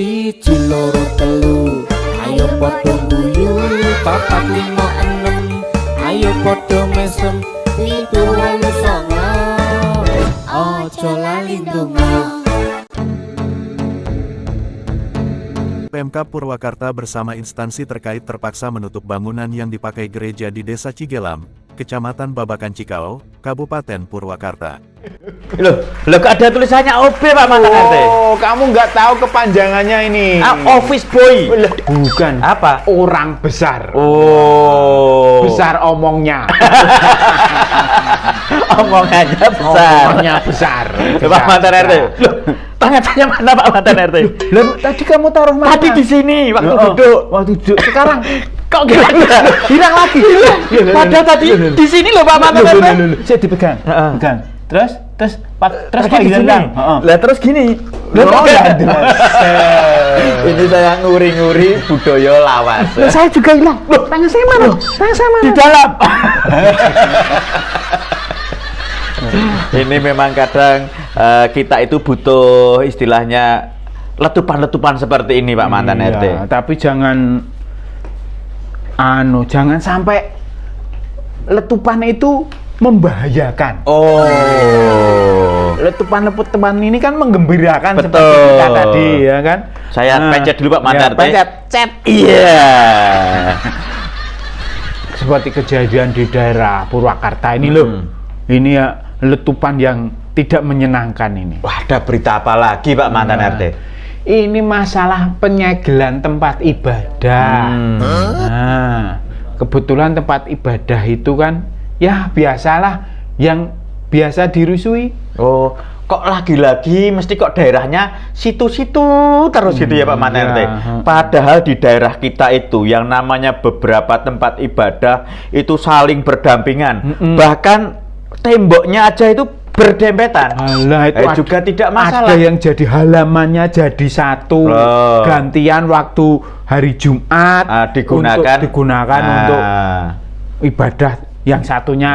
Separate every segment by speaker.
Speaker 1: Siji loro telu ayo padha guyu, papat lima enem ayo padha mesem, pitu wolu songo aja lali ndonga.
Speaker 2: Pemkab Purwakarta bersama instansi terkait terpaksa menutup bangunan yang dipakai gereja di Desa Cigelam, Kecamatan Babakan Cikau, Kabupaten Purwakarta.
Speaker 3: Loh, kok ada tulisannya OB Pak Mantan RT?
Speaker 4: Oh, kamu nggak tahu kepanjangannya ini.
Speaker 3: Office boy.
Speaker 4: Bukan.
Speaker 3: Apa?
Speaker 4: Orang besar.
Speaker 3: Oh.
Speaker 4: Besar omongnya.
Speaker 3: Omongannya besar.
Speaker 4: Omongnya besar.
Speaker 3: Pak Mantan RT. Loh, tangannya mana Pak Mantan RT?
Speaker 4: Loh, tadi kamu taruh mana?
Speaker 3: Tadi di sini waktu duduk.
Speaker 4: Waktu duduk. Sekarang
Speaker 3: kok hilang lagi? Padahal tadi di sini loh Pak Mantan RT.
Speaker 4: Saya dipegang. Pegang. Terus Pak
Speaker 3: hilang. Lah terus gini. Ini saya nguri-nguri budaya lawas.
Speaker 4: Saya juga hilang. Loh, tangan saya mana? Tangan saya mana?
Speaker 3: Di dalam. Ini memang kadang kita itu butuh istilahnya letupan-letupan seperti ini Pak Mantan RT.
Speaker 4: Tapi jangan sampai letupan itu membahayakan.
Speaker 3: Oh.
Speaker 4: Letupan ini kan menggembirakan.
Speaker 3: Betul.
Speaker 4: Seperti kita tadi ya kan.
Speaker 3: Saya pencet dulu Pak Mantan RT.
Speaker 4: Pencet, cet.
Speaker 3: Iya.
Speaker 4: Seperti kejadian di daerah Purwakarta ini loh. Ini ya letupan yang tidak menyenangkan ini.
Speaker 3: Wah, ada berita apa lagi Pak Mantan RT?
Speaker 4: Ini masalah penyegelan tempat ibadah. Nah, kebetulan tempat ibadah itu kan ya biasalah yang biasa dirusui. Oh,
Speaker 3: kok lagi-lagi mesti kok daerahnya situ-situ terus gitu ya Pak Mantan RT. Padahal di daerah kita itu yang namanya beberapa tempat ibadah itu saling berdampingan. Bahkan temboknya aja itu berdempetan.
Speaker 4: Alah, itu
Speaker 3: juga tidak masalah.
Speaker 4: Ada yang jadi halamannya jadi satu. Gantian waktu hari Jumat digunakan untuk ibadah yang satunya.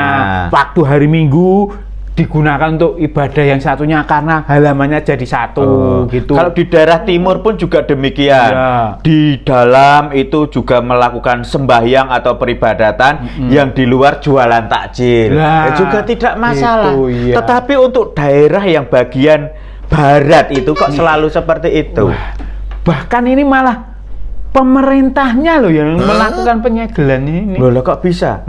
Speaker 4: Waktu hari Minggu digunakan untuk ibadah yang satunya karena halamannya jadi satu gitu.
Speaker 3: Kalau di daerah timur pun juga demikian. Di dalam itu juga melakukan sembahyang atau peribadatan, yang di luar jualan takjil. Juga tidak masalah. Tetapi untuk daerah yang bagian barat itu kok selalu seperti itu.
Speaker 4: Bahkan ini malah pemerintahnya loh yang melakukan penyegelan ini.
Speaker 3: Loh, kok bisa?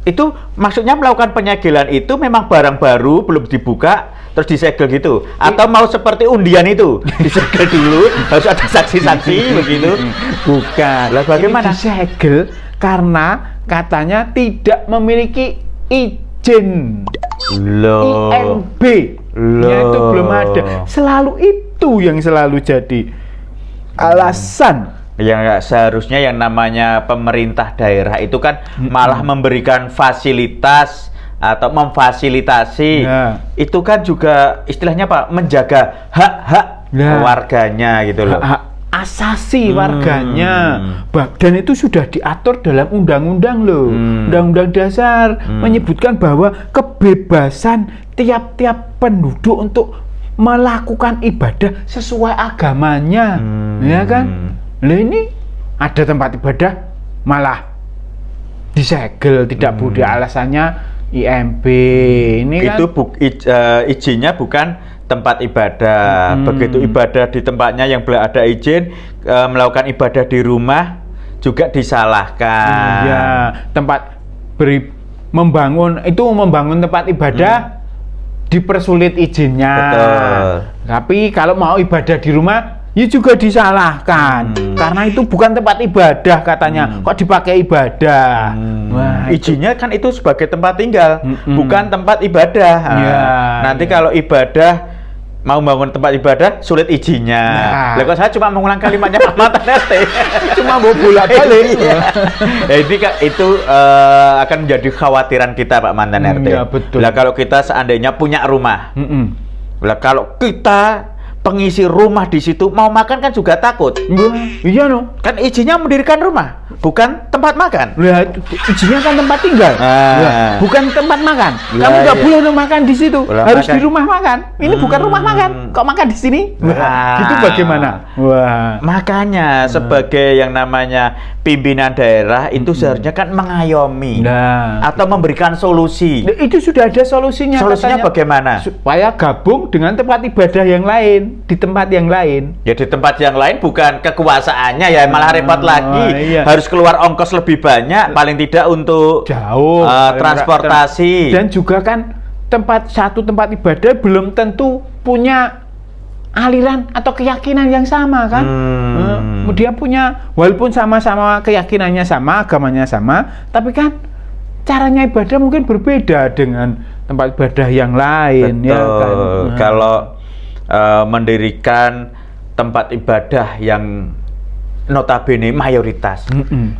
Speaker 3: Itu maksudnya melakukan penyegelan itu memang barang baru belum dibuka terus disegel gitu, atau mau seperti undian itu disegel dulu harus ada saksi-saksi begitu?
Speaker 4: Bukan.
Speaker 3: Lah bagaimana?
Speaker 4: Ini disegel karena katanya tidak memiliki izin. IMB itu belum ada. Selalu itu yang selalu jadi alasan.
Speaker 3: Yang seharusnya yang namanya pemerintah daerah itu kan malah memberikan fasilitas atau memfasilitasi. Itu kan juga istilahnya Pak, menjaga hak-hak warganya gitu loh.
Speaker 4: Hak asasi warganya. Dan itu sudah diatur dalam undang-undang loh. Undang-undang dasar menyebutkan bahwa kebebasan tiap-tiap penduduk untuk melakukan ibadah sesuai agamanya. Ya kan? Lah ini ada tempat ibadah malah disegel, tidak boleh, alasannya IMB. Ini
Speaker 3: itu
Speaker 4: kan
Speaker 3: izinnya bukan tempat ibadah. Begitu ibadah di tempatnya yang belum ada izin, melakukan ibadah di rumah juga disalahkan.
Speaker 4: Ya, membangun tempat ibadah dipersulit izinnya.
Speaker 3: Betul.
Speaker 4: Tapi kalau mau ibadah di rumah ya juga disalahkan karena itu bukan tempat ibadah katanya, kok dipakai ibadah.
Speaker 3: Wah, izinnya kan itu sebagai tempat tinggal, bukan tempat ibadah. Nanti kalau ibadah mau bangun tempat ibadah sulit izinnya. Lah kok saya cuma mengulang kalimatnya Pak Mantan RT.
Speaker 4: Cuma mau bolak-balik.
Speaker 3: Jadi itu akan menjadi khawatiran kita Pak Mantan RT.
Speaker 4: Ya, betul.
Speaker 3: Lah kalau kita seandainya punya rumah, lah kalau kita pengisi rumah di situ mau makan kan juga takut.
Speaker 4: Iya no.
Speaker 3: Kan izinnya mendirikan rumah, bukan tempat makan.
Speaker 4: Lah izinnya kan tempat tinggal. Bukan tempat makan. Kamu nggak boleh makan di situ. Harus di rumah makan. Ini bukan rumah makan. Kok makan di sini? Gitu bagaimana? Wah.
Speaker 3: Makanya sebagai yang namanya pimpinan daerah itu seharusnya kan mengayomi atau memberikan solusi.
Speaker 4: Itu sudah ada solusinya.
Speaker 3: Solusinya bagaimana?
Speaker 4: Supaya gabung dengan tempat ibadah yang lain, di tempat yang lain.
Speaker 3: Ya di tempat yang lain bukan kekuasaannya ya, malah repot lagi.
Speaker 4: Iya.
Speaker 3: Harus keluar ongkos lebih banyak, paling tidak untuk
Speaker 4: jauh
Speaker 3: transportasi.
Speaker 4: Dan juga kan satu tempat ibadah belum tentu punya aliran atau keyakinan yang sama kan. Dia punya, walaupun sama-sama keyakinannya sama, agamanya sama, tapi kan caranya ibadah mungkin berbeda dengan tempat ibadah yang lain.
Speaker 3: Betul.
Speaker 4: Ya kan?
Speaker 3: Kalau mendirikan tempat ibadah yang notabene mayoritas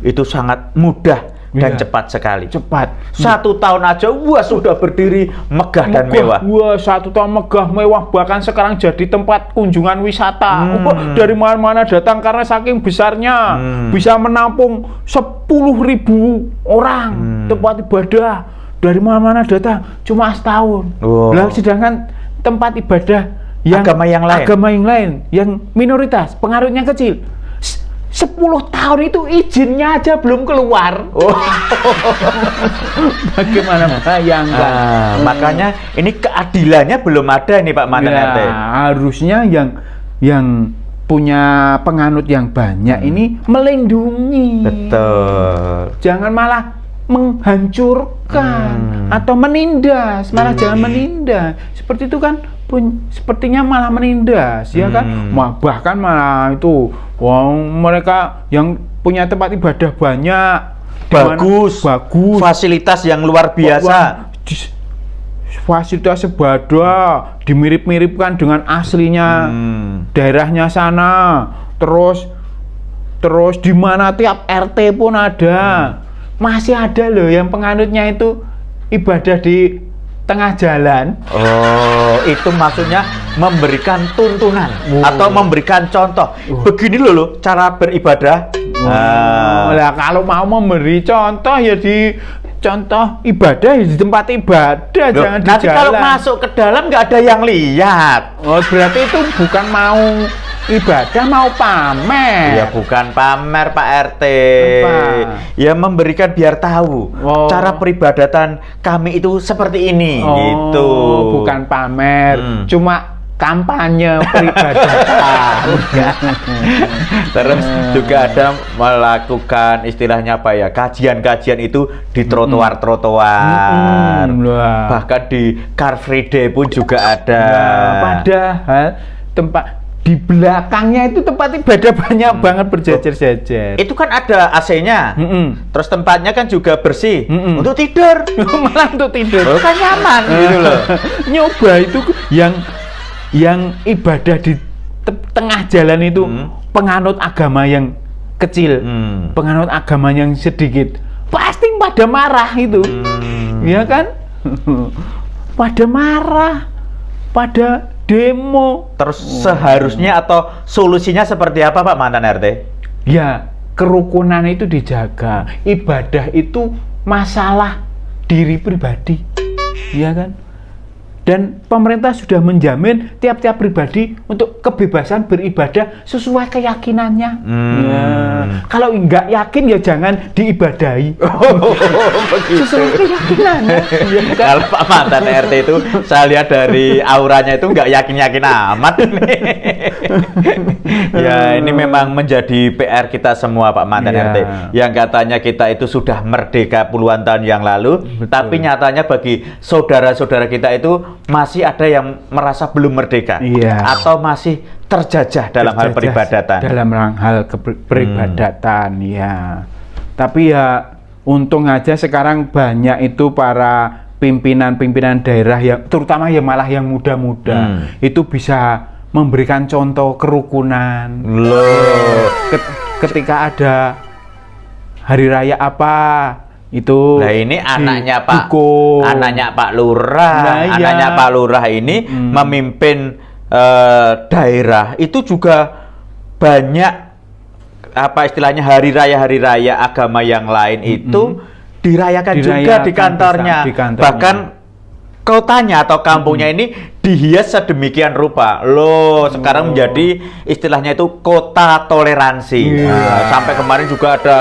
Speaker 3: itu sangat mudah dan cepat sekali.
Speaker 4: Cepat.
Speaker 3: 1 tahun aja, wah sudah berdiri megah dan mewah.
Speaker 4: Wah, 1 tahun megah mewah, bahkan sekarang jadi tempat kunjungan wisata. Dari mana-mana datang karena saking besarnya bisa menampung 10.000 orang. Tempat ibadah dari mana-mana datang cuma setahun. Lah sedangkan tempat ibadah yang
Speaker 3: agama yang lain
Speaker 4: yang minoritas, pengaruhnya kecil. 10 tahun itu izinnya aja belum keluar. Bagaimana bayangkan?
Speaker 3: Makanya ini keadilannya belum ada nih Pak Mantan RT.
Speaker 4: Harusnya yang punya penganut yang banyak ini melindungi.
Speaker 3: Betul.
Speaker 4: Jangan malah menghancurkan atau menindas, malah jangan menindas. Seperti itu kan sepertinya malah menindas, ya kan? Bahkan malah itu, mereka yang punya tempat ibadah banyak,
Speaker 3: bagus, fasilitas yang luar biasa,
Speaker 4: fasilitas ibadah dimirip-miripkan dengan aslinya daerahnya sana, terus di mana tiap RT pun ada, masih ada loh yang penganutnya itu ibadah di tengah jalan.
Speaker 3: Itu maksudnya memberikan tuntunan atau memberikan contoh. Begini loh cara beribadah.
Speaker 4: Nah, kalau mau memberi contoh ya di contoh ibadah ya di tempat ibadah, jangan di
Speaker 3: nanti
Speaker 4: jalan.
Speaker 3: Kalau masuk ke dalam nggak ada yang lihat.
Speaker 4: Berarti itu bukan mau ibadah, mau pamer.
Speaker 3: Ya bukan pamer Pak RT.
Speaker 4: Apa?
Speaker 3: Ya memberikan biar tahu cara peribadatan kami itu seperti ini gitu.
Speaker 4: Bukan pamer, cuma kampanye peribadatan.
Speaker 3: Terus juga ada melakukan istilahnya apa ya, kajian-kajian itu di trotoar-trotoar. Bahkan di Car Free Day pun juga ada.
Speaker 4: Padahal tempat di belakangnya itu tempat ibadah banyak banget berjejer-jejer.
Speaker 3: Itu kan ada AC-nya. Terus tempatnya kan juga bersih untuk tidur.
Speaker 4: Malah untuk tidur.
Speaker 3: Kan nyaman gitu loh.
Speaker 4: Nyoba itu yang ibadah di tengah jalan itu penganut agama yang kecil, penganut agama yang sedikit, pasti pada marah itu, ya kan? Pada marah, pada demo.
Speaker 3: Terus seharusnya atau solusinya seperti apa Pak Mantan RT?
Speaker 4: Ya, kerukunan itu dijaga. Ibadah itu masalah diri pribadi, ya kan? Dan pemerintah sudah menjamin tiap-tiap pribadi untuk kebebasan beribadah sesuai keyakinannya. Kalau nggak yakin ya jangan diibadahi. Sesuai keyakinannya.
Speaker 3: Kalau Pak Mantan RT itu saya lihat dari auranya itu nggak yakin-yakin amat. Ya ini memang menjadi PR kita semua Pak Mantan RT. Yang katanya kita itu sudah merdeka puluhan tahun yang lalu, tapi nyatanya bagi saudara-saudara kita itu masih ada yang merasa belum merdeka, atau masih terjajah dalam hal peribadatan.
Speaker 4: Dalam hal peribadatan, ya. Tapi ya untung aja sekarang banyak itu para pimpinan-pimpinan daerah yang terutama ya malah yang muda-muda itu bisa memberikan contoh kerukunan. Ketika ada hari raya apa itu,
Speaker 3: nah ini anaknya Pak Lurah, anaknya Pak Lurah ini memimpin daerah itu juga banyak apa istilahnya hari raya agama yang lain itu dirayakan juga di kantornya. Bahkan kotanya atau kampungnya ini dihias sedemikian rupa. Loh, sekarang menjadi istilahnya itu kota toleransi. Sampai kemarin juga ada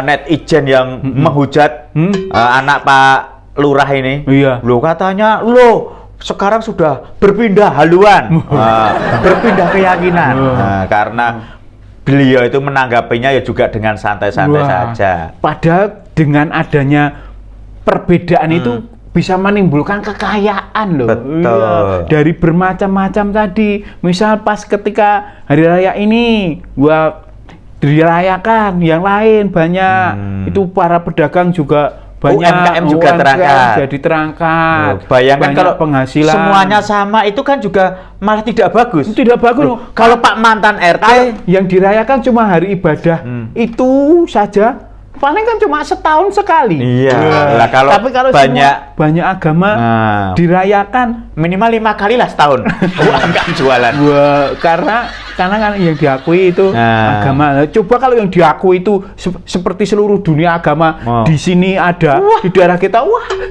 Speaker 3: netizen yang menghujat anak Pak Lurah ini. Loh, katanya, sekarang sudah berpindah haluan, berpindah keyakinan. Karena beliau itu menanggapinya ya juga dengan santai-santai saja.
Speaker 4: Padahal dengan adanya perbedaan itu bisa menimbulkan kekayaan loh.
Speaker 3: Betul.
Speaker 4: Dari bermacam-macam tadi. Misal pas ketika hari raya ini dirayakan, yang lain banyak. Itu para pedagang juga banyak.
Speaker 3: UMKM juga terangkat.
Speaker 4: Jadi terangkat.
Speaker 3: Bayangkan
Speaker 4: banyak
Speaker 3: kalau
Speaker 4: penghasilan.
Speaker 3: semuanya sama itu kan juga malah tidak bagus.
Speaker 4: Tidak bagus.
Speaker 3: Kalau Pak mantan RT
Speaker 4: yang dirayakan cuma hari ibadah itu saja, paling kan cuma setahun sekali.
Speaker 3: Iya. Lah kalau
Speaker 4: tapi kalau banyak agama dirayakan
Speaker 3: minimal 5 kali lah setahun. Enggak jualan.
Speaker 4: Karena kan yang diakui itu agama. Coba kalau yang diakui itu seperti seluruh dunia agama di sini ada, di daerah kita,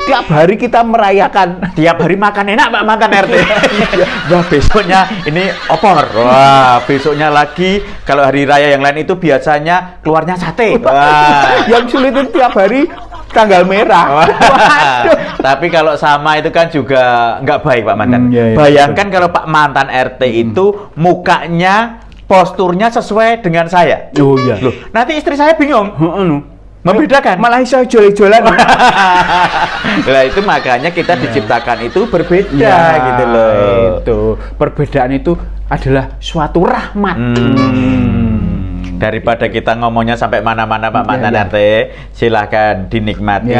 Speaker 4: tiap hari kita merayakan.
Speaker 3: Tiap hari makan enak Pak mantan RT. Wah, besoknya ini opor. Wah, besoknya lagi kalau hari raya yang lain itu biasanya keluarnya sate. Wah.
Speaker 4: Yang sulit itu tiap hari tanggal merah.
Speaker 3: Tapi kalau sama itu kan juga nggak baik Pak mantan. Bayangkan kalau Pak mantan RT itu mukanya, posturnya sesuai dengan saya.
Speaker 4: Oh iya.
Speaker 3: Loh, nanti istri saya bingung. Membedakan.
Speaker 4: Malah saya jual-jualan.
Speaker 3: Lah itu makanya kita diciptakan itu berbeda gitu loh.
Speaker 4: Itu perbedaan itu adalah suatu rahmat.
Speaker 3: Daripada kita ngomongnya sampai mana-mana Pak mantan RT, silahkan dinikmati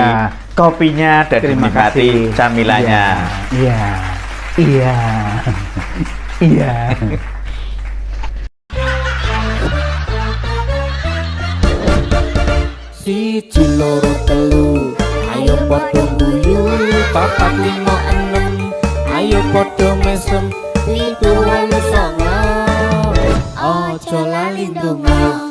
Speaker 3: kopinya dan dinikmati camilannya.
Speaker 4: Iya.
Speaker 1: Siji loro telu, ayo padha guyu, papat lima enem, ayo padha mesem, pitu wolu songo, aja lali ndonga.